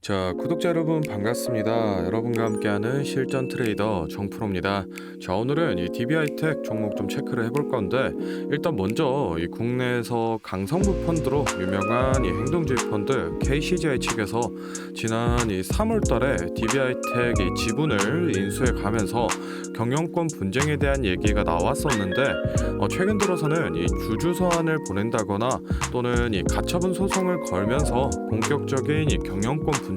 자, 구독자 여러분 반갑습니다. 여러분과 함께하는 실전 트레이더 정프로입니다. 자, 오늘은 이 DB하이텍 종목 좀 체크를 해볼 건데, 일단 먼저 이 국내에서 강성부 펀드로 유명한 이 행동주의 펀드 KCGI 측에서 지난 이 3월달에 DB하이텍 이 지분을 인수해 가면서 경영권 분쟁에 대한 얘기가 나왔었는데, 최근 들어서는 이 주주 서한을 보낸다거나 또는 이 가처분 소송을 걸면서 본격적인 이 경영권 분쟁이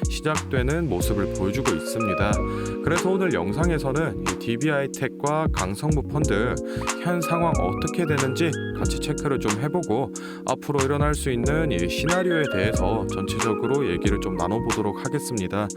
시작되는 모습을 보여주고 있습니다. 그래서 오늘 영상에서는 이 DB하이텍과 강성부 펀드 현 상황 어떻게 되는지 같이 체크를 좀 해보고 앞으로 일어날 수 있는 이 시나리오에 대해서 전체적으로 얘기를 좀 나눠보도록 하겠습니다.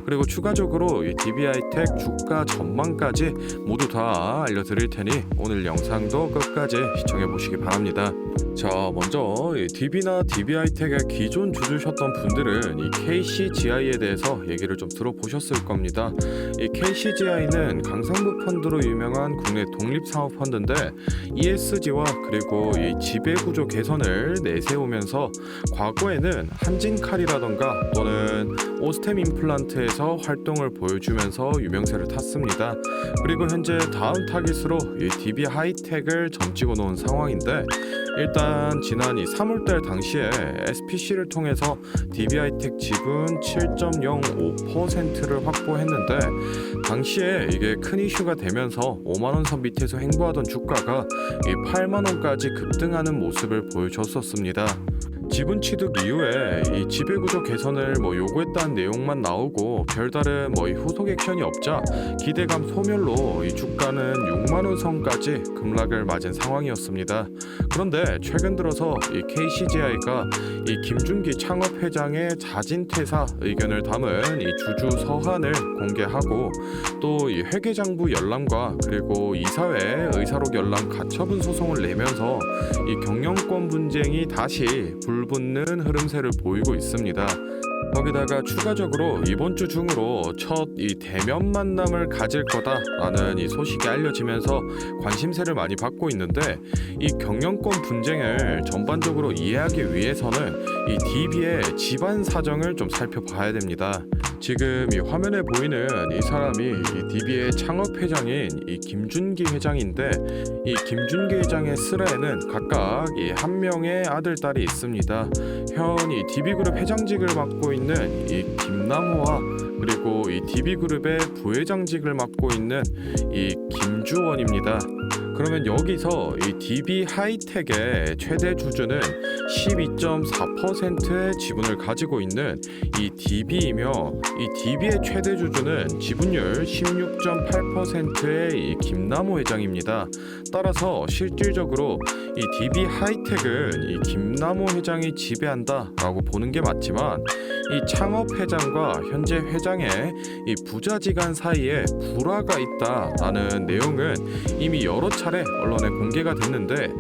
그리고 추가적으로 이 DB하이텍 주가 전망까지 모두 다 알려드릴 테니 오늘 영상도 끝까지 시청해 보시기 바랍니다. 자, 먼저 이 DB나 DB하이텍의 기존 주주셨던 분들은 이 KCGI에 대해서 얘기를 좀 들어보셨을 겁니다. 이 KCGI는 강성부 펀드로 유명한 국내 독립사업 펀드인데 ESG와 그리고 이 지배구조 개선을 내세우면서 과거에는 한진칼이라던가 또는 오스템 임플란트에서 활동을 보여주면서 유명세를 탔습니다. 그리고 현재 다음 타깃으로 이 DB하이텍을 점찍어 놓은 상황인데, 일단 지난 이 3월달 당시에 SPC를 통해서 DB하이텍 지분 7.05%를 확보했는데, 당시에 이게 큰 이슈가 되면서 5만원 선 밑에서 횡보하던 주가가 이 8만원까지 급등하는 모습을 보여줬었습니다. 지분 취득 이후에 이 지배구조 개선을 요구했다는 내용만 나오고 별다른 이 후속 액션이 없자 기대감 소멸로 이 주가는 6만원 선까지 급락을 맞은 상황이었습니다. 그런데 최근 들어서 이 KCGI가 이 김준기 창업회장의 자진퇴사 의견을 담은 이 주주 서한을 공개하고 또 이 회계장부 열람과 그리고 이사회 의사록 열람 가처분 소송을 내면서 이 경영권 분쟁이 다시 불붙는 흐름세를 보이고 있습니다. 거기다가 추가적으로 이번 주 중으로 첫 이 대면 만남을 가질 거다라는 이 소식이 알려지면서 관심세를 많이 받고 있는데, 이 경영권 분쟁을 전반적으로 이해하기 위해서는 이 DB의 집안 사정을 좀 살펴봐야 됩니다. 지금 이 화면에 보이는 이 사람이 이 DB의 창업 회장인 이 김준기 회장인데, 이 김준기 회장의 슬하에는 각각 이 한 명의 아들 딸이 있습니다. 현 이 DB그룹 회장직을 맡고 있는 이 김남호와 그리고 이 DB그룹의 부회장직을 맡고 있는 이 김주원입니다. 그러면 여기서 이 DB하이텍의 최대 주주는 12.4%의 지분을 가지고 있는 이 DB이며, 이 DB의 최대 주주는 지분율 16.8%의 이 김남호 회장입니다. 따라서 실질적으로 이 DB하이텍은 이 김남호 회장이 지배한다라고 보는 게 맞지만, 이 창업 회장과 현재 회장의 이 부자지간 사이에 불화가 있다라는 내용은 이미 여러 차례 언론에 공개가 됐는데,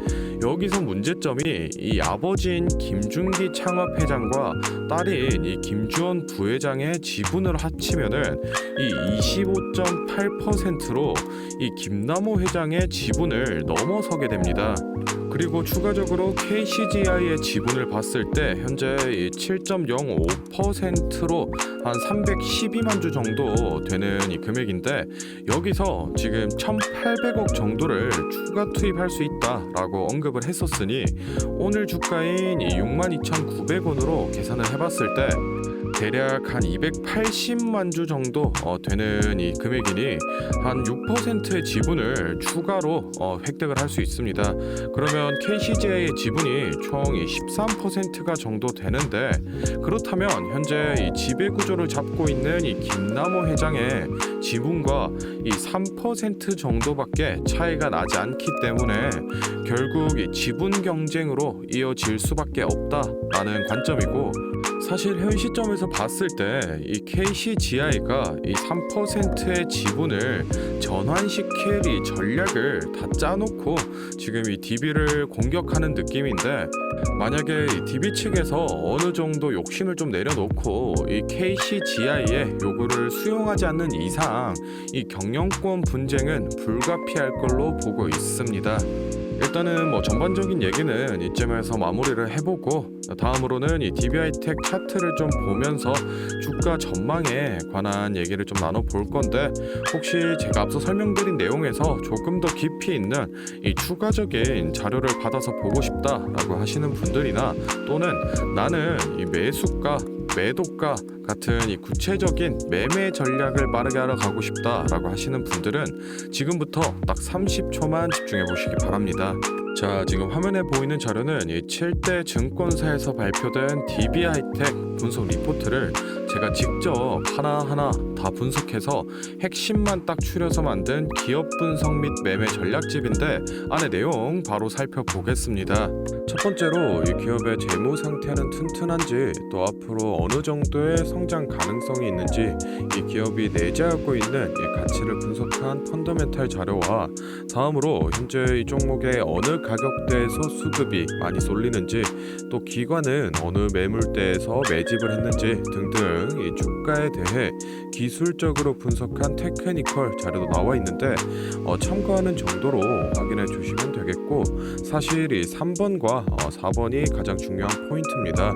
여기서 문제점이 이 아버지인 김준기 창업 회장과 딸인 이 김주원 부회장의 지분을 합치면은 이 25.8%로 이 김남호 회장의 지분을 넘어서게 됩니다. 그리고 추가적으로 KCGI의 지분을 봤을 때 현재 이 7.05%로 한 312만 주 정도 되는 이 금액인데, 여기서 지금 1,800억 정도를 추가 투입할 수 있다라고 언급을 했었으니 오늘 주가인 이 62,900원으로 계산을 해봤을 때 대략 한 280만 주 정도 되는 이 금액이니 한 6%의 지분을 추가로 획득을 할 수 있습니다. 그러면 KCGI의 지분이 총 13%가 정도 되는데, 그렇다면 현재 이 지배 구조를 잡고 있는 이 김남호 회장의 지분과 이 3% 정도밖에 차이가 나지 않기 때문에 결국 이 지분 경쟁으로 이어질 수밖에 없다라는 관점이고, 사실 현 시점에서 봤을 때 이 KCGI가 이 3%의 지분을 전환시킬 이 전략을 다 짜놓고 지금 이 DB를 공격하는 느낌인데, 만약에 이 DB 측에서 어느 정도 욕심을 좀 내려놓고 이 KCGI의 요구를 수용하지 않는 이상 이 경영권 분쟁은 불가피할 걸로 보고 있습니다. 일단은 뭐 전반적인 얘기는 이쯤에서 마무리를 해보고 다음으로는 이 DB하이텍 차트를 좀 보면서 주가 전망에 관한 얘기를 좀 나눠볼 건데, 혹시 제가 앞서 설명드린 내용에서 조금 더 깊이 있는 이 추가적인 자료를 받아서 보고 싶다라고 하시는 분들이나, 또는 나는 이 매수가 매도가 같은 이 구체적인 매매 전략을 빠르게 알아가고 싶다라고 하시는 분들은 지금부터 딱 30초만 집중해 보시기 바랍니다. 자, 지금 화면에 보이는 자료는 이 7대 증권사에서 발표된 DB하이텍 분석 리포트를 제가 직접 하나하나 다 분석해서 핵심만 딱 추려서 만든 기업 분석 및 매매 전략집인데, 안에 내용 바로 살펴보겠습니다. 첫 번째로 이 기업의 재무 상태는 튼튼한지, 또 앞으로 어느 정도의 성장 가능성이 있는지, 이 기업이 내재하고 있는 이 가치를 분석한 펀더멘탈 자료와, 다음으로 현재 이 종목의 어느 가격대에서 수급이 많이 쏠리는지, 또 기관은 어느 매물대에서 매집을 했는지 등등 이 주가에 대해 기술적으로 분석한 테크니컬 자료도 나와 있는데, 참고하는 정도로 확인해 주시면 되겠고, 사실 이 3번과 4번이 가장 중요한 포인트입니다.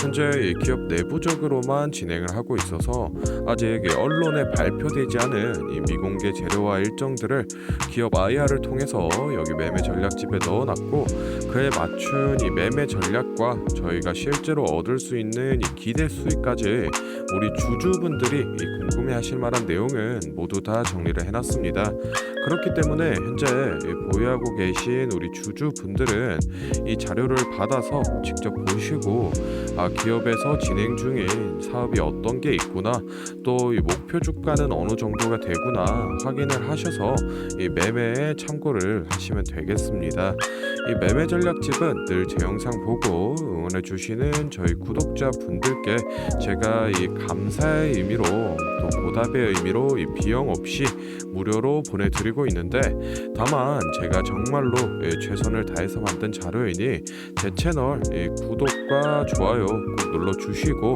현재 이 기업 내부적으로만 진행을 하고 있어서 아직 언론에 발표되지 않은 이 미공개 재료와 일정들을 기업 IR을 통해서 여기 매매 전략집에 넣어놨고, 그에 맞춘 이 매매 전략과 저희가 실제로 얻을 수 있는 이 기대 수익까지 우리 주주분들이 이 궁금해하실 만한 내용은 모두 다 정리를 해놨습니다. 그렇기 때문에 현재 보유하고 계신 우리 주주분들은 이 자료를 받아서 직접 보시고, 기업에서 진행 중인 사업이 어떤 게 있구나, 또 이 목표 주가는 어느 정도가 되구나 확인을 하셔서 이 매매에 참고를 하시면 되겠습니다. 이 매매 전략집은 늘 제 영상 보고 응원해 주시는 저희 구독자분들께 제가 이 감사의 의미로, 또 보답의 의미로 이 비용 없이 무료로 보내드리고 있는데, 다만 제가 정말로 최선을 다해서 만든 자료이니 제 채널 구독과 좋아요 꼭 눌러주시고,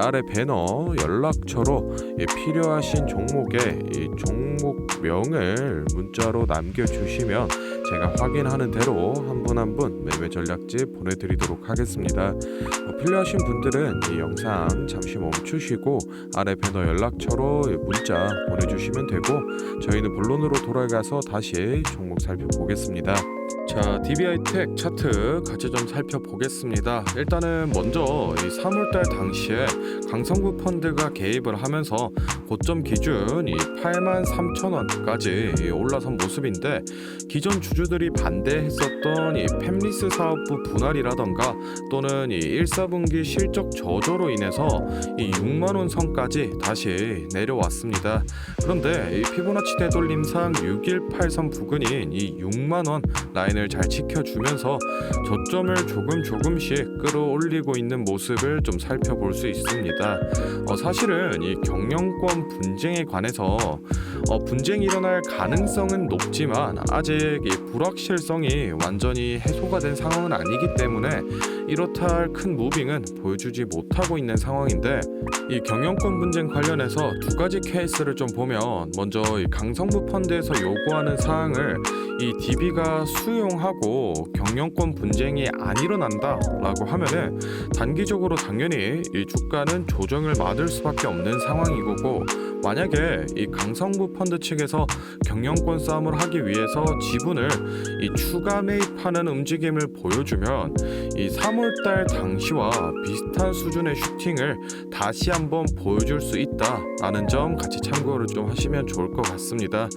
아래 배너 연락처로 필요하신 종목의 종목명을 문자로 남겨주시면 제가 확인하는 대로 한 분 한 분 매매 전략집 보내드리도록 하겠습니다. 필요하신 분들은 이 영상 잠시 멈추시고 아래 배너 연락처로 문자 보내주시면 되고, 저희는 본론으로 돌아가서 다시 종목 살펴보겠습니다. 자, DB하이텍 차트 같이 좀 살펴보겠습니다. 일단은 먼저 이 3월달 당시에 강성구 펀드가 개입을 하면서 고점 기준 이 83,000원까지 올라선 모습인데, 기존 주주들이 반대했었던 이 팹리스 사업부 분할이라던가, 또는 이 1사분기 실적 저조로 인해서 이 6만원 선까지 다시 내려왔습니다. 그런데 이 피보나치 되돌림상 618선 부근인 이 6만원 라인을 잘 지켜주면서 저점을 조금씩 끌어올리고 있는 모습을 좀 살펴볼 수 있습니다. 사실은 이 경영권 분쟁에 관해서 분쟁이 일어날 가능성은 높지만 아직 이 불확실성이 완전히 해소가 된 상황은 아니기 때문에 이렇다 할 큰 무빙은 보여주지 못하고 있는 상황인데, 이 경영권 분쟁 관련해서 두 가지 케이스를 좀 보면, 먼저 이 강성부 펀드에서 요구하는 사항을 이 DB가 수용하고 경영권 분쟁이 안 일어난다라고 하면은 단기적으로 당연히 이 주가는 조정을 맞을 수밖에 없는 상황이고, 만약에 이 강성부 펀드 측에서 경영권 싸움을 하기 위해서 지분을 이 추가 매입하는 움직임을 보여주면 이 3월달 당시와 비슷한 수준의 슈팅을 다시 한번 보여줄 수 있다라는 점 같이 참고를 좀 하시면 좋을 것 같습니다.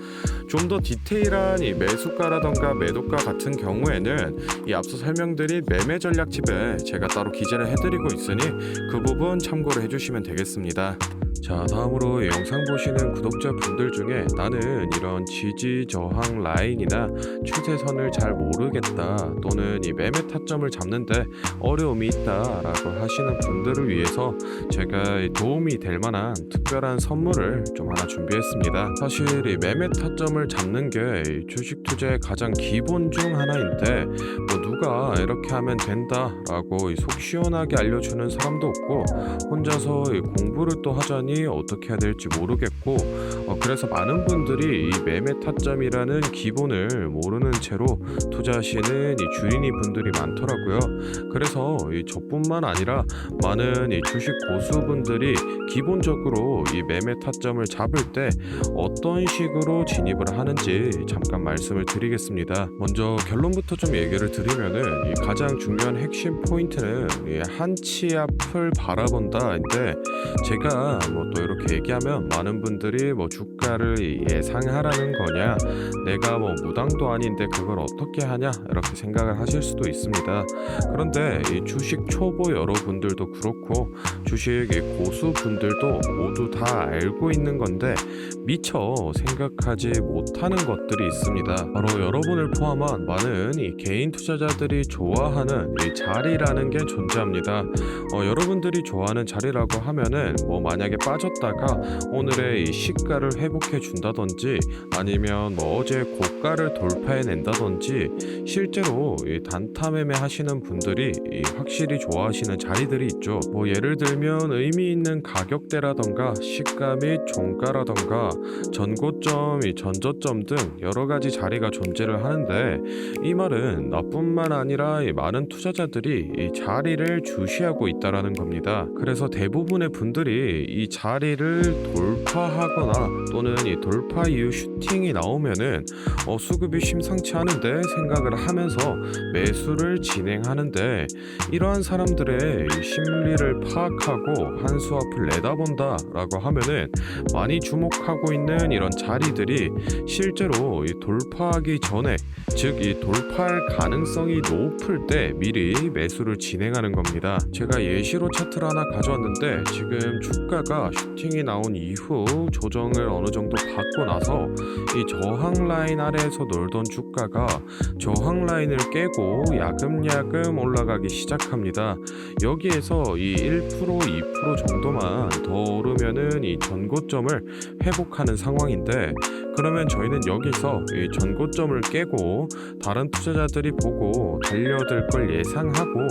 좀 더 디테일한 이 매수가라던가 매도가 같은 경우에는 이 앞서 설명드린 매매 전략집에 제가 따로 기재를 해드리고 있으니 그 부분 참고를 해주시면 되겠습니다. 자, 다음으로 영상 보시는 구독자분들 중에 나는 이런 지지 저항 라인이나 추세선을 잘 모르겠다, 또는 이 매매 타점을 잡는데 어려움이 있다라고 하시는 분들을 위해서 제가 도움이 될 만한 특별한 선물을 좀 하나 준비했습니다. 사실 이 매매 타점을 잡는 게 주식 투자의 가장 기본 중 하나인데, 뭐 누가 이렇게 하면 된다라고 속 시원하게 알려주는 사람도 없고, 혼자서 공부를 또 하자니 보니 어떻게 해야 될지 모르겠고 그래서 많은 분들이 이 매매 타점이라는 기본을 모르는 채로 투자하시는 이 주린이 분들이 많더라고요. 그래서 이 저뿐만 아니라 많은 이 주식 고수분들이 기본적으로 이 매매 타점을 잡을 때 어떤 식으로 진입을 하는지 잠깐 말씀을 드리겠습니다. 먼저 결론부터 좀 얘기를 드리면은 이 가장 중요한 핵심 포인트는 이 한치 앞을 바라본다인데, 제가 뭐 또 이렇게 얘기하면 많은 분들이 뭐 주가를 예상하라는 거냐, 내가 뭐 무당도 아닌데 그걸 어떻게 하냐 이렇게 생각을 하실 수도 있습니다. 그런데 이 주식 초보 여러분들도 그렇고 주식 고수분들도 모두 다 알고 있는 건데 미처 생각하지 못하는 것들이 있습니다. 바로 여러분을 포함한 많은 이 개인 투자자들이 좋아하는 이 자리라는 게 존재합니다. 여러분들이 좋아하는 자리라고 하면은 뭐 만약에 빠졌다가 오늘의 이 시가를 회복해 준다든지, 아니면 뭐 어제 고가를 돌파해 낸다든지, 실제로 이 단타 매매 하시는 분들이 확실히 좋아하시는 자리들이 있죠. 뭐 예를 들면 의미 있는 가격대라던가 시가 및 종가라던가 전고점, 전저점 등 여러 가지 자리가 존재를 하는데, 이 말은 나뿐만 아니라 이 많은 투자자들이 이 자리를 주시하고 있다라는 겁니다. 그래서 대부분의 분들이 이 자리를 돌파하거나 또는 이 돌파 이후 슈팅이 나오면은 수급이 심상치 않은데 생각을 하면서 매수를 진행하는데, 이러한 사람들의 이 심리를 파악하고 한 수 앞을 내다본다라고 하면은 많이 주목하고 있는 이런 자리들이 실제로 이 돌파하기 전에, 즉 이 돌파할 가능성이 높을 때 미리 매수를 진행하는 겁니다. 제가 예시로 차트를 하나 가져왔는데, 지금 주가가 슈팅이 나온 이후 조정을 어느 정도 받고 나서 이 저항 라인 아래에서 놀던 주가가 저항 라인을 깨고 야금야금 올라가기 시작합니다. 여기에서 이 1%, 2% 정도만 더 오르면은 이 전고점을 회복하는 상황인데, 그러면 저희는 여기서 이 전고점을 깨고 다른 투자자들이 보고 달려들 걸 예상하고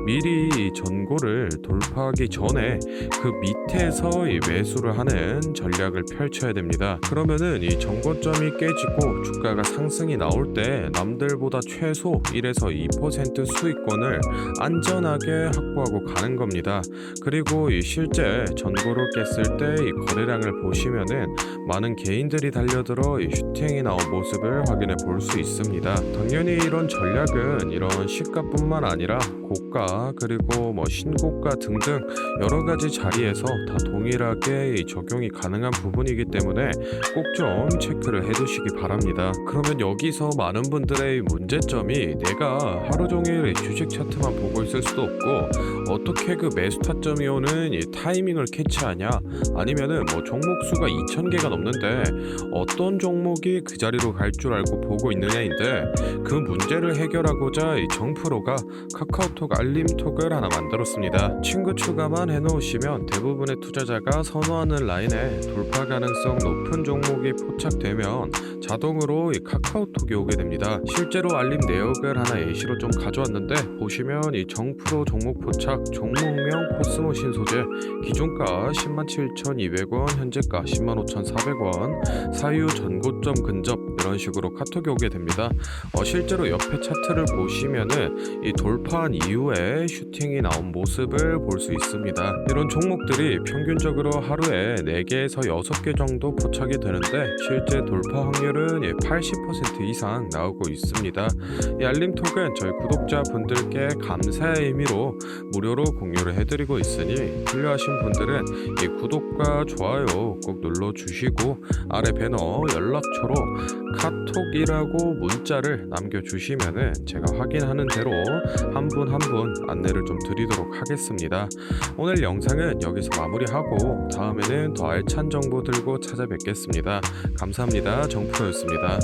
미리 이 전고를 돌파하기 전에 그 밑에서 이 매수를 하는 전략을 펼쳐야 됩니다. 그러면은 이 전고점이 깨지고 주가가 상승이 나올 때 남들보다 최소 1에서 2% 수익권을 안전하게 확보하고 가는 겁니다. 그리고 이 실제 전고를 깼을 때 이 거래량을 보시면은 많은 개인들이 달려들어 이 슈팅이 나온 모습을 확인해 볼 수 있습니다. 당연히 이런 전략은 이런 시가뿐만 아니라 고가 그리고 뭐 신고가 등등 여러 가지 자리에서 다 동일하게 이 적용이 가능한 부분이기 때문에 꼭 좀 체크를 해두시기 바랍니다. 그러면 여기서 많은 분들의 문제점이, 내가 하루 종일 이 주식 차트만 보고 있을 수도 없고 어떻게 그 매수 타점이 오는 이 타이밍을 캐치하냐, 아니면은 뭐 종목 수가 2,000개가 넘는데 어떤 종목이 그 자리로 갈 줄 알고 보고 있느냐인데, 그 문제를 해결하고자 이 정프로가 카카오톡 알림톡을 하나 만들었습니다. 친구 추가만 해놓으시면 대부분의 투자자가 선호하는 라인에 돌파 가능성 높은 종목이 포착되면 자동으로 이 카카오톡이 오게 됩니다. 실제로 알림 내역을 하나 예시로 좀 가져왔는데, 보시면 이 정프로 종목 포착, 종목명 코스모 신소재, 기존가 107,200원, 현재가 105,400원, 사유 전고점 근접, 이런 식으로 카톡이 오게 됩니다. 실제로 옆에 차트를 보시면은 이 돌파한 이후에 슈팅이 나온 모습을 볼 수 있습니다. 이런 종목들이 평균적으로 하루에 4개에서 6개 정도 포착이 되는데, 실제 돌파 확률은 80% 이상 나오고 있습니다. 이 알림톡은 저희 구독자분들께 감사의 의미로 무료로 공유를 해드리고 있으니, 필요하신 분들은 이 구독과 좋아요 꼭 눌러주시고 아래 배너 연락처로 카톡이라고 문자를 남겨주시면은 제가 확인하는 대로 한 분 한 분 안내를 좀 드리도록 하겠습니다. 오늘 영상은 여기서 마무리하고 다음에는 더 알찬 정보 들고 찾아뵙겠습니다. 감사합니다. 정프로였습니다.